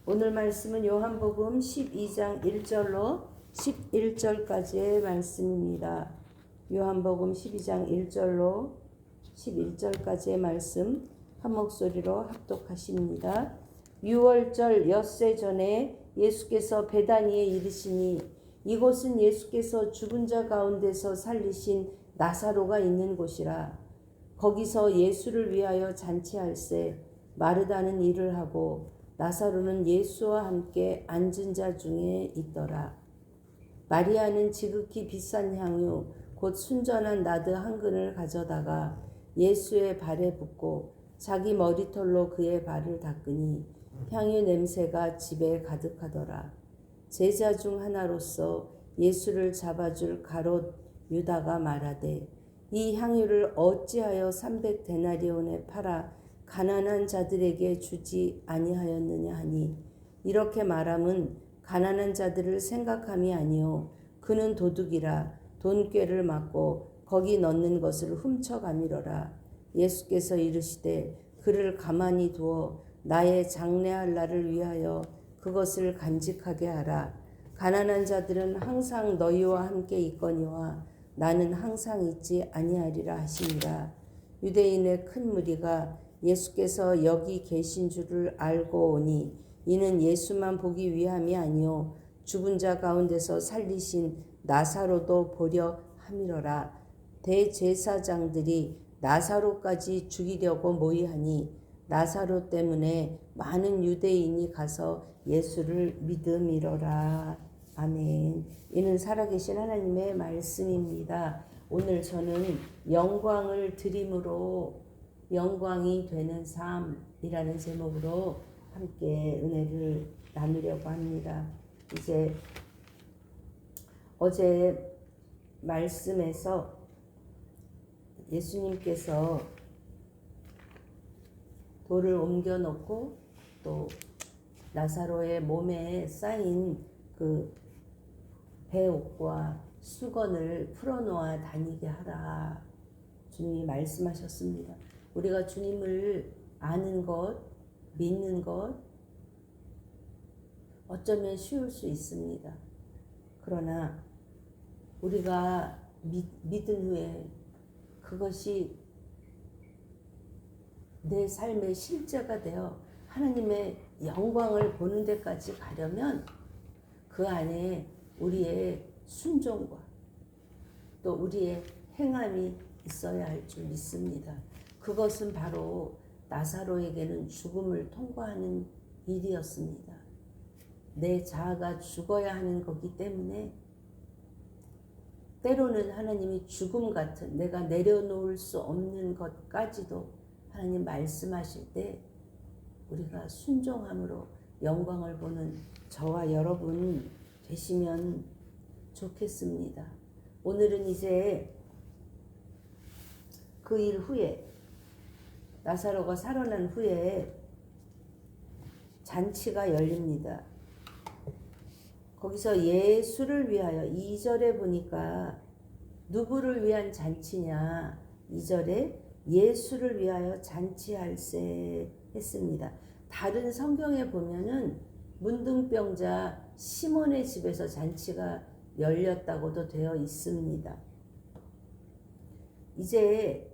오늘 말씀은 요한복음 12장 1절로 11절까지의 말씀입니다. 요한복음 12장 1절로 11절까지의 말씀 한 목소리로 합독하십니다. 6월절 엿새 전에 예수께서 베다니에 이르시니 이곳은 예수께서 죽은 자 가운데서 살리신 나사로가 있는 곳이라. 거기서 예수를 위하여 잔치할세 마르다는 일을 하고 나사로는 예수와 함께 앉은 자 중에 있더라. 마리아는 지극히 비싼 향유 곧 순전한 나드 한 근을 가져다가 예수의 발에 붓고 자기 머리털로 그의 발을 닦으니 향유 냄새가 집에 가득하더라. 제자 중 하나로서 예수를 잡아줄 가롯 유다가 말하되 이 향유를 어찌하여 300데나리온에 팔아 가난한 자들에게 주지 아니하였느냐 하니 이렇게 말함은 가난한 자들을 생각함이 아니요 그는 도둑이라 돈꾀를 맞고 거기 넣는 것을 훔쳐가미러라. 예수께서 이르시되 그를 가만히 두어 나의 장래할 날을 위하여 그것을 간직하게 하라. 가난한 자들은 항상 너희와 함께 있거니와 나는 항상 있지 아니하리라 하시니라. 유대인의 큰 무리가 예수께서 여기 계신 줄을 알고 오니 이는 예수만 보기 위함이 아니요 죽은 자 가운데서 살리신 나사로도 보려 함이로라. 대제사장들이 나사로까지 죽이려고 모의하니 나사로 때문에 많은 유대인이 가서 예수를 믿음이로라. 아멘. 이는 살아계신 하나님의 말씀입니다. 오늘 저는 영광을 드림으로 영광이 되는 삶이라는 제목으로 함께 은혜를 나누려고 합니다. 이제 어제 말씀에서 예수님께서 돌을 옮겨 놓고 또 나사로의 몸에 쌓인 그 배옷과 수건을 풀어놓아 다니게 하라. 주님이 말씀하셨습니다. 우리가 주님을 아는 것, 믿는 것 어쩌면 쉬울 수 있습니다. 그러나 우리가 믿은 후에 그것이 내 삶의 실제가 되어 하나님의 영광을 보는 데까지 가려면 그 안에 우리의 순종과 또 우리의 행함이 있어야 할 줄 믿습니다. 그것은 바로 나사로에게는 죽음을 통과하는 일이었습니다. 내 자아가 죽어야 하는 거기 때문에 때로는 하나님이 죽음 같은 내가 내려놓을 수 없는 것까지도 하나님 말씀하실 때 우리가 순종함으로 영광을 보는 저와 여러분 되시면 좋겠습니다. 오늘은 이제 그 일 후에 나사로가 살아난 후에 잔치가 열립니다. 거기서 예수를 위하여 2절에 보니까 누구를 위한 잔치냐 2절에 예수를 위하여 잔치할세 했습니다. 다른 성경에 보면은 문둥병자 시몬의 집에서 잔치가 열렸다고도 되어 있습니다. 이제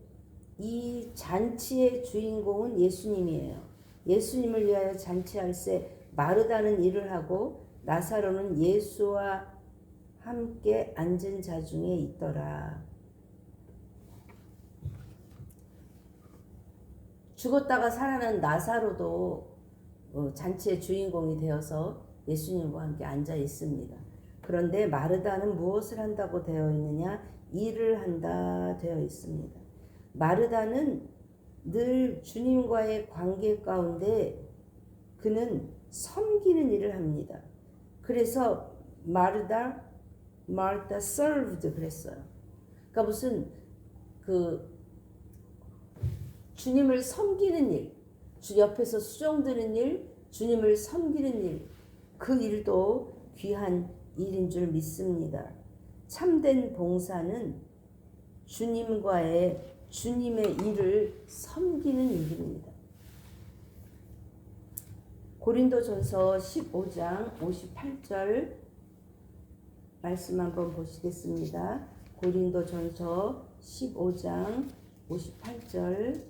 이 잔치의 주인공은 예수님이에요. 예수님을 위하여 잔치할세 마르다는 일을 하고 나사로는 예수와 함께 앉은 자 중에 있더라. 죽었다가 살아난 나사로도 잔치의 주인공이 되어서 예수님과 함께 앉아 있습니다. 그런데 마르다는 무엇을 한다고 되어 있느냐? 일을 한다 되어 있습니다. 마르다는 늘 주님과의 관계 가운데 그는 섬기는 일을 합니다. 그래서 마르다 served 그랬어요. 그러니까 무슨 주님을 섬기는 일, 주 옆에서 수종드는 일, 주님을 섬기는 일, 그 일도 귀한 일인 줄 믿습니다. 참된 봉사는 주님의 일을 섬기는 일입니다. 고린도전서 15장 58절 말씀 한번 보시겠습니다. 고린도전서 15장 58절.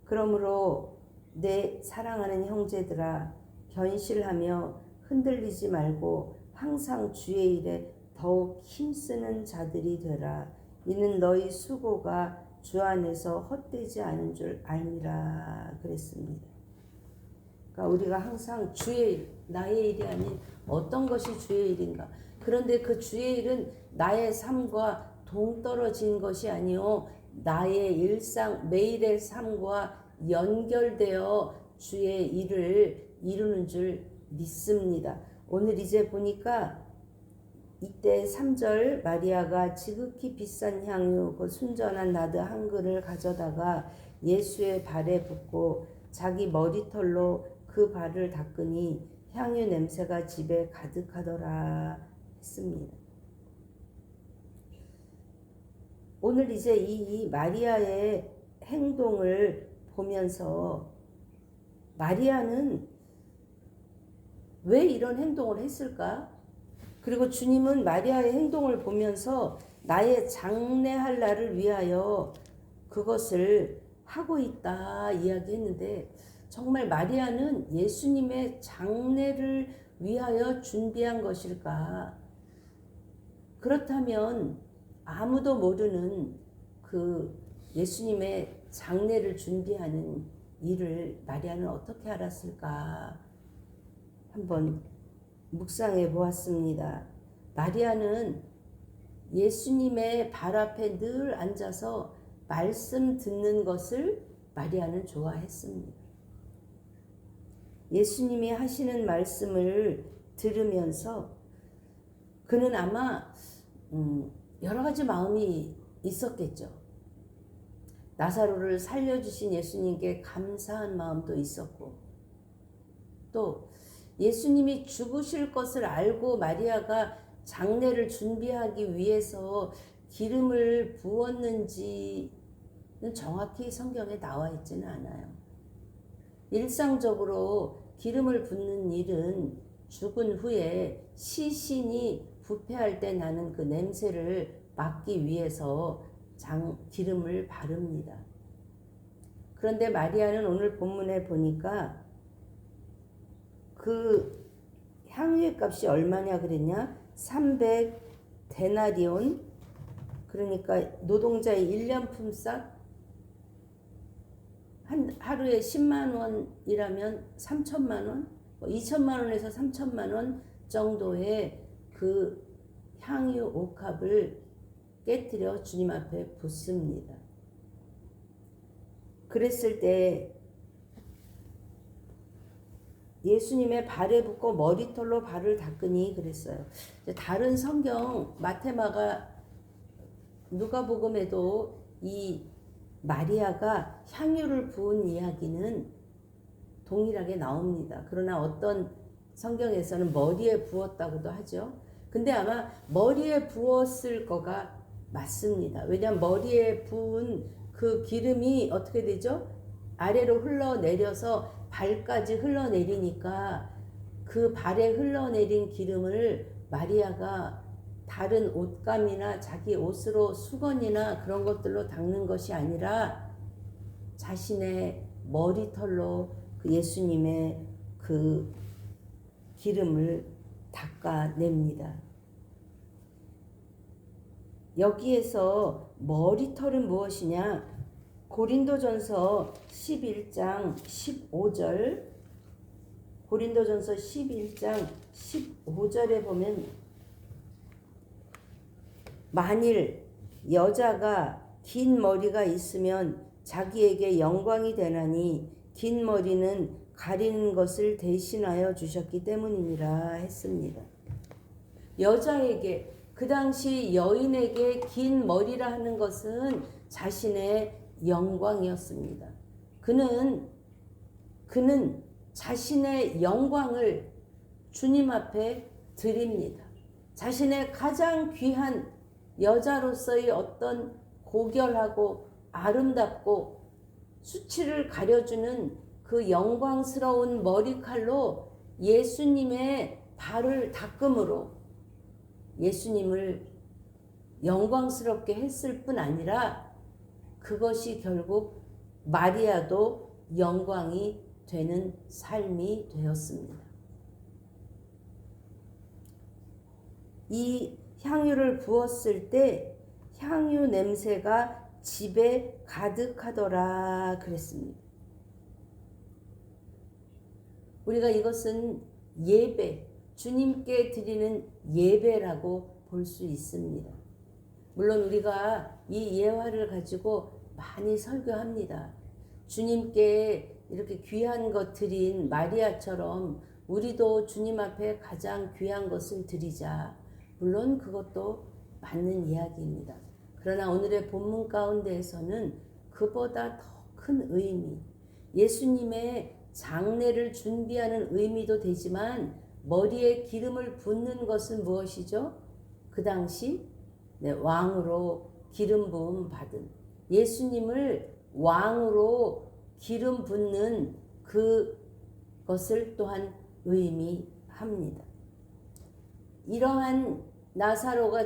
그러므로 내 사랑하는 형제들아, 견실하며 흔들리지 말고 항상 주의 일에 더욱 힘쓰는 자들이 되라. 이는 너희 수고가 주 안에서 헛되지 않은 줄 알미라 그랬습니다. 그러니까 우리가 항상 주의 일, 나의 일이 아닌 어떤 것이 주의 일인가. 그런데 그 주의 일은 나의 삶과 동떨어진 것이 아니요, 나의 일상 매일의 삶과 연결되어 주의 일을 이루는 줄 믿습니다. 오늘 이제 보니까 이때 3절, 마리아가 지극히 비싼 향유 그 순전한 나드 한 그릇을 가져다가 예수의 발에 붓고 자기 머리털로 그 발을 닦으니 향유 냄새가 집에 가득하더라 했습니다. 오늘 이제 이 마리아의 행동을 보면서 마리아는 왜 이런 행동을 했을까? 그리고 주님은 마리아의 행동을 보면서 나의 장래할 날을 위하여 그것을 하고 있다 이야기했는데, 정말 마리아는 예수님의 장래를 위하여 준비한 것일까? 그렇다면 아무도 모르는 그 예수님의 장래를 준비하는 일을 마리아는 어떻게 알았을까? 한번 묵상해 보았습니다. 마리아는 예수님의 발 앞에 늘 앉아서 말씀 듣는 것을 마리아는 좋아했습니다. 예수님이 하시는 말씀을 들으면서 그는 아마 여러 가지 마음이 있었겠죠. 나사로를 살려주신 예수님께 감사한 마음도 있었고, 또 예수님이 죽으실 것을 알고 마리아가 장례를 준비하기 위해서 기름을 부었는지는 정확히 성경에 나와 있지는 않아요. 일상적으로 기름을 붓는 일은 죽은 후에 시신이 부패할 때 나는 그 냄새를 막기 위해서 기름을 바릅니다. 그런데 마리아는 오늘 본문에 보니까 그 향유의 값이 얼마냐 그랬냐? 300데나리온, 그러니까 노동자의 1년 품삯, 하루에 10만 원이라면 3천만 원, 2천만 원에서 3천만 원 정도의 그 향유 옥합을 깨뜨려 주님 앞에 붓습니다. 그랬을 때 예수님의 발에 붓고 머리털로 발을 닦으니 그랬어요. 다른 성경 마태마가 누가복음에도 이 마리아가 향유를 부은 이야기는 동일하게 나옵니다. 그러나 어떤 성경에서는 머리에 부었다고도 하죠. 근데 아마 머리에 부었을 거가 맞습니다. 왜냐하면 머리에 부은 그 기름이 어떻게 되죠? 아래로 흘러내려서 발까지 흘러내리니까 그 발에 흘러내린 기름을 마리아가 다른 옷감이나 자기 옷으로 수건이나 그런 것들로 닦는 것이 아니라 자신의 머리털로 그 예수님의 그 기름을 닦아냅니다. 여기에서 머리털은 무엇이냐? 고린도전서 11장 15절, 고린도전서 11장 15절에 보면 만일 여자가 긴 머리가 있으면 자기에게 영광이 되나니 긴 머리는 가리는 것을 대신하여 주셨기 때문이니라 했습니다. 여자에게, 그 당시 여인에게 긴 머리라 하는 것은 자신의 영광이었습니다. 그는 자신의 영광을 주님 앞에 드립니다. 자신의 가장 귀한 여자로서의 어떤 고결하고 아름답고 수치를 가려주는 그 영광스러운 머리칼로 예수님의 발을 닦음으로 예수님을 영광스럽게 했을 뿐 아니라 그것이 결국 마리아도 영광이 되는 삶이 되었습니다. 이 향유를 부었을 때 향유 냄새가 집에 가득하더라 그랬습니다. 우리가 이것은 예배, 주님께 드리는 예배라고 볼 수 있습니다. 물론 우리가 이 예화를 가지고 많이 설교합니다. 주님께 이렇게 귀한 것 드린 마리아처럼 우리도 주님 앞에 가장 귀한 것을 드리자. 물론 그것도 맞는 이야기입니다. 그러나 오늘의 본문 가운데에서는 그보다 더 큰 의미, 예수님의 장례를 준비하는 의미도 되지만 머리에 기름을 붓는 것은 무엇이죠? 그 당시 왕으로 기름 부음 받은 예수님을 왕으로 기름 붓는 그것을 또한 의미합니다. 이러한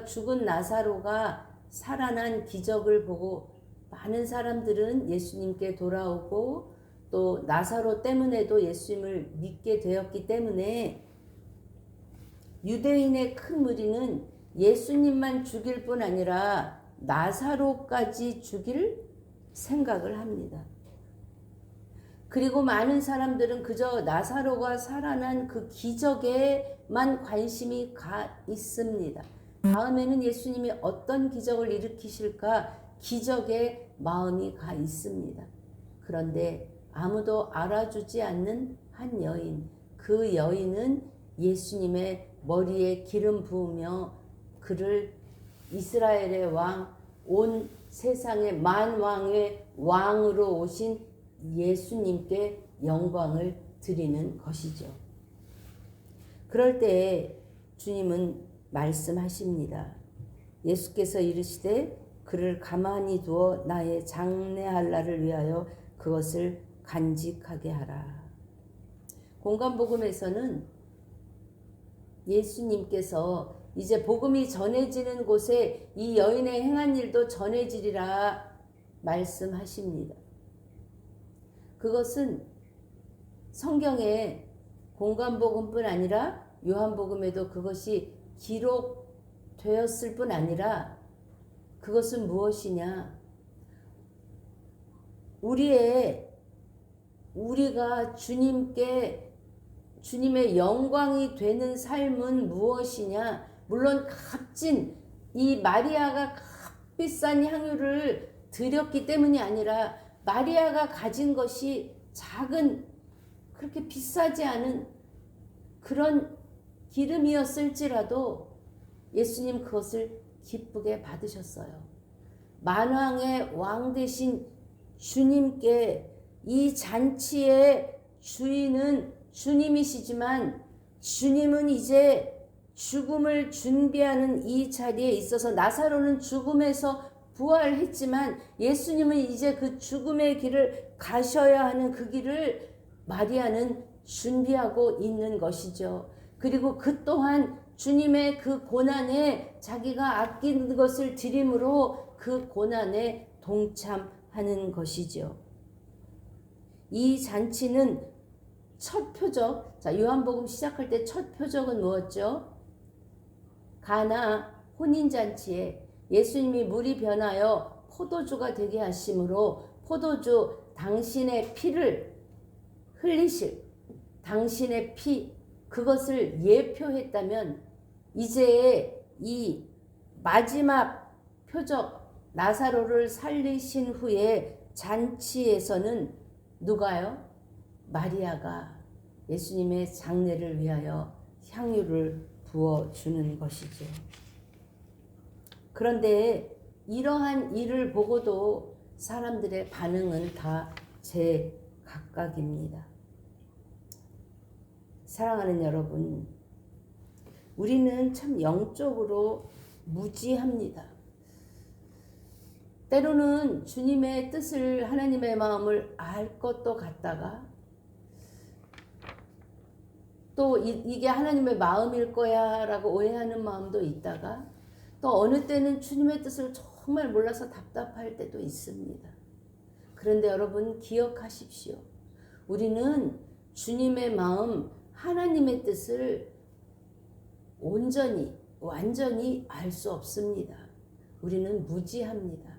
죽은 나사로가 살아난 기적을 보고 많은 사람들은 예수님께 돌아오고 또 나사로 때문에도 예수님을 믿게 되었기 때문에 유대인의 큰 무리는 예수님만 죽일 뿐 아니라 나사로까지 죽일 생각을 합니다. 그리고 많은 사람들은 그저 나사로가 살아난 그 기적에만 관심이 가 있습니다. 다음에는 예수님이 어떤 기적을 일으키실까 기적에 마음이 가 있습니다. 그런데 아무도 알아주지 않는 한 여인, 그 여인은 예수님의 머리에 기름 부으며 그를 이스라엘의 왕, 온 세상의 만왕의 왕으로 오신 예수님께 영광을 드리는 것이죠. 그럴 때 주님은 말씀하십니다. 예수께서 이르시되 그를 가만히 두어 나의 장래할 날을 위하여 그것을 간직하게 하라. 공관복음에서는 예수님께서 이제 복음이 전해지는 곳에 이 여인의 행한 일도 전해지리라 말씀하십니다. 그것은 성경에 공관복음뿐 아니라 요한복음에도 그것이 기록되었을 뿐 아니라 그것은 무엇이냐? 우리가 주님의 영광이 되는 삶은 무엇이냐? 물론 값진 이 마리아가 값비싼 향유를 드렸기 때문이 아니라 마리아가 가진 것이 작은 그렇게 비싸지 않은 그런 기름이었을지라도 예수님 그것을 기쁘게 받으셨어요. 만왕의 왕 되신 주님께 이 잔치의 주인은 주님이시지만 주님은 이제 죽음을 준비하는 이 자리에 있어서 나사로는 죽음에서 부활했지만 예수님은 이제 그 죽음의 길을 가셔야 하는 그 길을 마리아는 준비하고 있는 것이죠. 그리고 그 또한 주님의 그 고난에 자기가 아낀 것을 드림으로 그 고난에 동참하는 것이죠. 이 잔치는 첫 표적, 자 요한복음 시작할 때 첫 표적은 무엇죠? 가나 혼인잔치에 예수님이 물이 변하여 포도주가 되게 하심으로 포도주 당신의 피를 흘리실 당신의 피 그것을 예표했다면 이제 이 마지막 표적 나사로를 살리신 후에 잔치에서는 누가요? 마리아가 예수님의 장례를 위하여 향유를 부어주는 것이죠. 그런데 이러한 일을 보고도 사람들의 반응은 다 제각각입니다. 사랑하는 여러분, 우리는 참 영적으로 무지합니다. 때로는 주님의 뜻을, 하나님의 마음을 알 것도 같다가 또 이게 하나님의 마음일 거야 라고 오해하는 마음도 있다가 또 어느 때는 주님의 뜻을 정말 몰라서 답답할 때도 있습니다. 그런데 여러분 기억하십시오. 우리는 주님의 마음, 하나님의 뜻을 온전히, 완전히 알 수 없습니다. 우리는 무지합니다.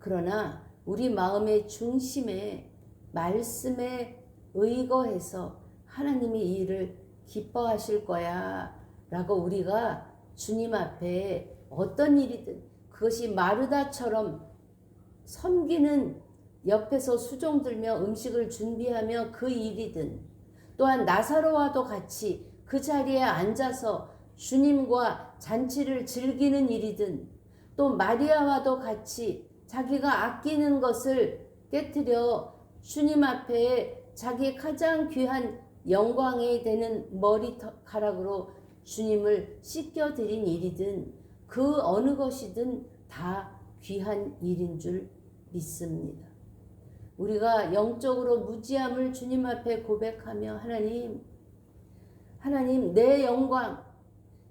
그러나 우리 마음의 중심에 말씀에 의거해서 하나님이 이 일을 기뻐하실 거야 라고 우리가 주님 앞에 어떤 일이든 그것이 마르다처럼 섬기는 옆에서 수종 들며 음식을 준비하며 그 일이든 또한 나사로와도 같이 그 자리에 앉아서 주님과 잔치를 즐기는 일이든 또 마리아와도 같이 자기가 아끼는 것을 깨트려 주님 앞에 자기 가장 귀한 영광이 되는 머리카락으로 주님을 씻겨드린 일이든 그 어느 것이든 다 귀한 일인 줄 믿습니다. 우리가 영적으로 무지함을 주님 앞에 고백하며 하나님 내 영광,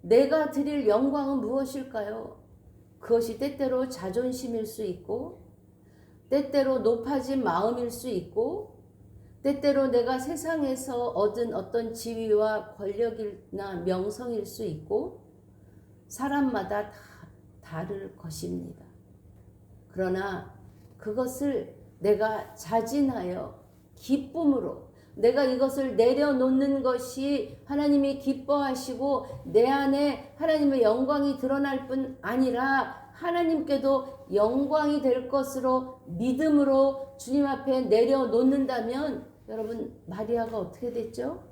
내가 드릴 영광은 무엇일까요? 그것이 때때로 자존심일 수 있고 때때로 높아진 마음일 수 있고 때때로 내가 세상에서 얻은 어떤 지위와 권력이나 명성일 수 있고 사람마다 다 다를 것입니다. 그러나 그것을 내가 자진하여 기쁨으로 내가 이것을 내려놓는 것이 하나님이 기뻐하시고 내 안에 하나님의 영광이 드러날 뿐 아니라 하나님께도 영광이 될 것으로 믿음으로 주님 앞에 내려놓는다면 여러분 마리아가 어떻게 됐죠?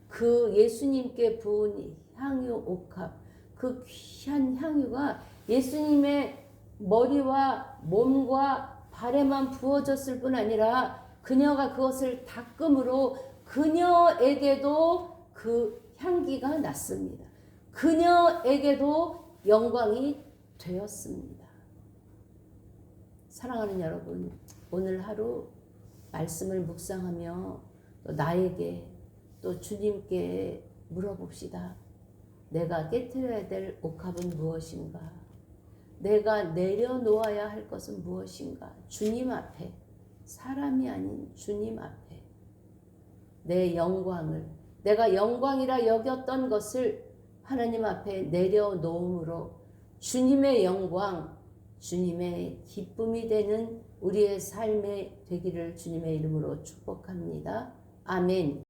그 예수님께 부은 향유 옥합, 그 귀한 향유가 예수님의 머리와 몸과 발에만 부어졌을 뿐 아니라 그녀가 그것을 닦음으로 그녀에게도 그 향기가 났습니다. 그녀에게도 영광이 되었습니다. 사랑하는 여러분, 오늘 하루 말씀을 묵상하며 또 나에게 또 주님께 물어봅시다. 내가 깨트려야 될 옥합은 무엇인가? 내가 내려놓아야 할 것은 무엇인가? 주님 앞에, 사람이 아닌 주님 앞에 내 영광을, 내가 영광이라 여겼던 것을 하나님 앞에 내려놓음으로 주님의 영광, 주님의 기쁨이 되는 우리의 삶에 되기를 주님의 이름으로 축복합니다. 아멘.